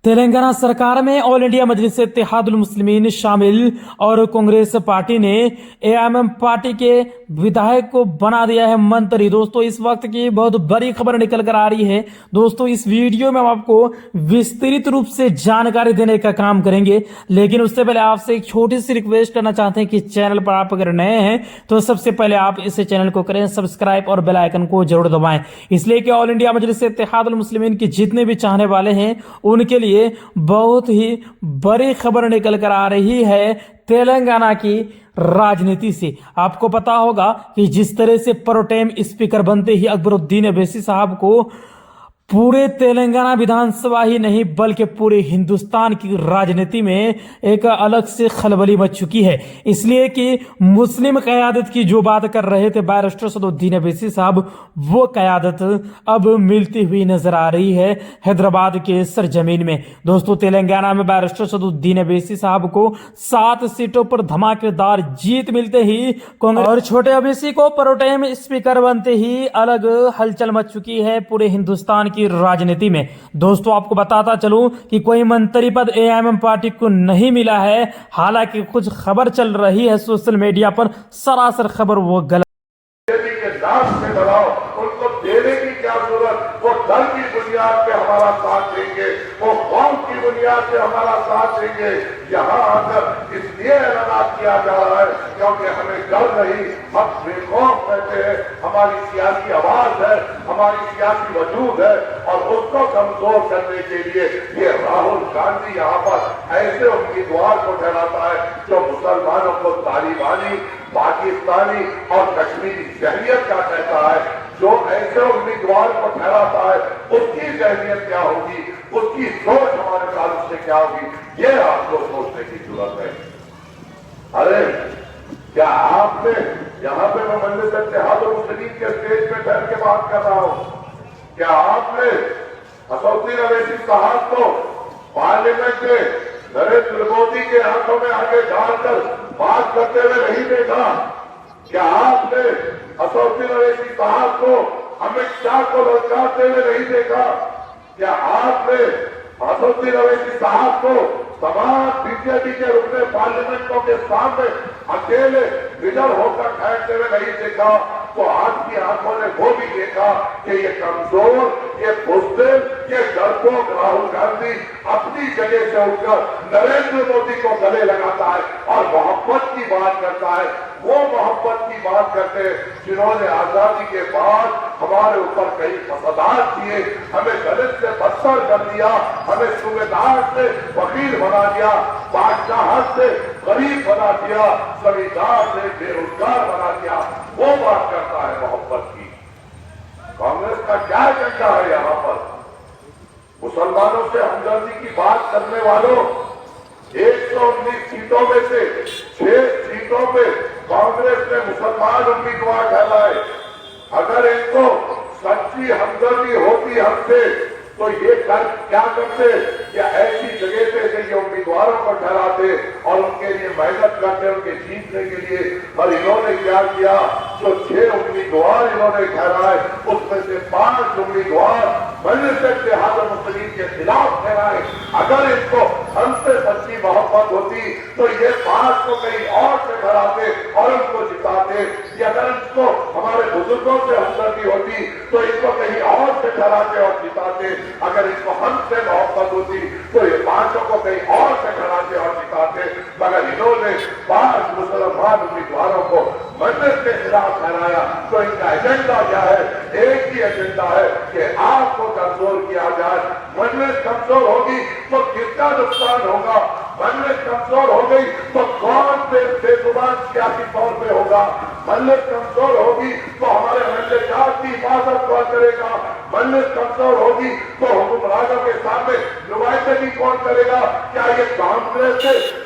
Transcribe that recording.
तेलंगाना सरकार में all India मजलिस इत्तेहादुल मुस्लिमीन शामिल और कांग्रेस पार्टी ने एआईएमएम पार्टी के विधायक को बना दिया है मंत्री। दोस्तों, इस वक्त की बहुत बड़ी खबर निकल कर आ रही है। दोस्तों, इस वीडियो में हम आपको विस्तृत रूप से जानकारी देने का काम करेंगे, लेकिन उससे पहले आपसे एक छोटी सी रिक्वेस्ट करना चाहते हैं कि चैनल पर आप अगर नए हैं तो सबसे पहले आप इस चैनल को करें सब्सक्राइब और बेल आइकन को जरूर दबाएं, इसलिए कि ऑल इंडिया मजलिस इत्तेहादुल मुस्लिमीन के जितने भी चाहने वाले हैं उनके लिए बहुत ही बड़ी खबर निकल कर आ रही है तेलंगाना की राजनीति से। आपको पता होगा कि जिस तरह से प्रोटेम स्पीकर बनते ही अकबरुद्दीन अवैसी साहब को पूरे तेलंगाना विधानसभा ही नहीं बल्कि पूरे हिंदुस्तान की राजनीति में एक अलग से खलबली मच चुकी है, इसलिए कि मुस्लिम क़यादत की जो बात कर रहे थे बैरिस्टर सदुद्दीन अवैसी साहब, वो क़यादत अब मिलती हुई नजर आ रही है हैदराबाद के सरजमीन में। दोस्तों, तेलंगाना में बैरिस्टर सदुद्दीन अवैसी साहब को 7 सीटों पर धमाकेदार जीत मिलते ही कांग्रेस और छोटे अवैसी को प्रोटेम स्पीकर बनते ही अलग हलचल मच चुकी है पूरे हिंदुस्तान की राजनीति में। दोस्तों, आपको बताता चलूं कि कोई मंत्री पद एआईएमएम पार्टी को नहीं मिला है, हालांकि कुछ खबर चल रही है सोशल मीडिया पर, सरासर खबर वो गलत के नाम से बढ़ाओ, उनको देने की क्या जरूरत। वो दल की बुनियाद पे हमारा साथ देंगे, वो कौम की बुनियाद पे हमारा साथ देंगे। यहाँ आकर इसलिए ऐलान किया जा रहा है क्योंकि हमें डर नहीं, हम बेखौफ रहते हैं। हमारी सियासी आवाज है, हमारी सियासी वजूद है, और उसको कमजोर करने के लिए ये राहुल गांधी यहाँ पर ऐसे उम्मीदवार को ठहराता है जो मुसलमानों को तालिबानी, पाकिस्तानी और कश्मीरी जहरियत का कहता है। जो ऐसे उम्मीदवार को ठहराता है उसकी जहरियत क्या होगी, उसकी सोच हमारे ताल्लुक से क्या होगी, ये आपको सोचने की जरूरत है। अरे क्या आपने यहाँ पे मैं मजलिस इत्तेहादुल मुस्लिमीन के स्टेज पे ठहर के बात कर रहा हूँ, क्या आपने असदुद्दीन अवैसी साहब को पार्लियामेंट में नरेंद्र मोदी के हाथों में आगे डालकर बात करते हुए नहीं देखा? क्या आपने असदुद्दीन अवैसी साहब को अमित शाह को ललकारते हुए नहीं देखा? क्या आपने असदुद्दीन अवैसी साहब को तमाम बीजेपी के रुकने पार्लियामेंटों के सामने अकेले निडर होकर ठहरते हुए नहीं देखा? तो आपकी आंखों ने वो भी देखा कि ये कमजोर, ये बुज़दिल, ये डरपोक राहुल गांधी अपनी जगह से उठकर नरेंद्र मोदी को गले लगाता है और मोहब्बत की बात करता है। वो मोहब्बत की बात करते हैं जिन्होंने आजादी के बाद हमारे ऊपर कई फसादात किए, हमें दलित से बदतर कर दिया, हमें सूबेदार से वकील बना दिया, बादशाह से गरीब बना दिया, जमींदार से बेरोजगार बना दिया। वो बात करता है मोहब्बत की। कांग्रेस का क्या एजेंडा है यहाँ पर? मुसलमानों से हमदर्दी की बात करने वालों, 119 सीटों में से 6 सीटों पे कांग्रेस ने मुसलमान उम्मीदवार ठहराए। अगर इनको सच्ची हमदर्दी होती हमसे तो ये क्या करते? या ऐसी जगह पे ये उम्मीदवारों को ठहराते और उनके लिए मेहनत करते, उनके जीतने के लिए। पर इन्होंने क्या किया? जो 6 उम्मीदवार इन्होंने ठहराए उसमें से 5 उम्मीदवार मजलिस इत्तेहादुल मुस्लिमीन के खिलाफ ठहराए। अगर इनको हमसे सच्ची मोहब्बत होती तो ये 5 को कहीं और से ठहराते और उनको जिताते। या अगर इनको हमारे बुजुर्गों से हमदर्दी होती तो इनको कहीं और से ठहराते और जिताते। अगर इनको हमसे मोहब्बत होती तो ये 5 को कहीं और से ठहराते और जिताते। मगर इन्होंने 5 मुसलमान उम्मीदवारों को मजलिस के खिलाफ ठहराया। तो इनका एजेंडा क्या है? एक ही एजेंडा है कि आपको कमजोर किया जाए। मजलिस कमजोर होगी तो किसका नुकसान होगा? मजलिस कमजोर हो गई तो कौन बेजुबान सियासी तौर पे होगा? मजलिस कमजोर होगी तो हमारे महल्लेदार की हिफाजत कौन करेगा? मजलिस कमजोर होगी तो हुक्मरानों के सामने नुमाइंदगी कौन करेगा? क्या ये कांग्रेस से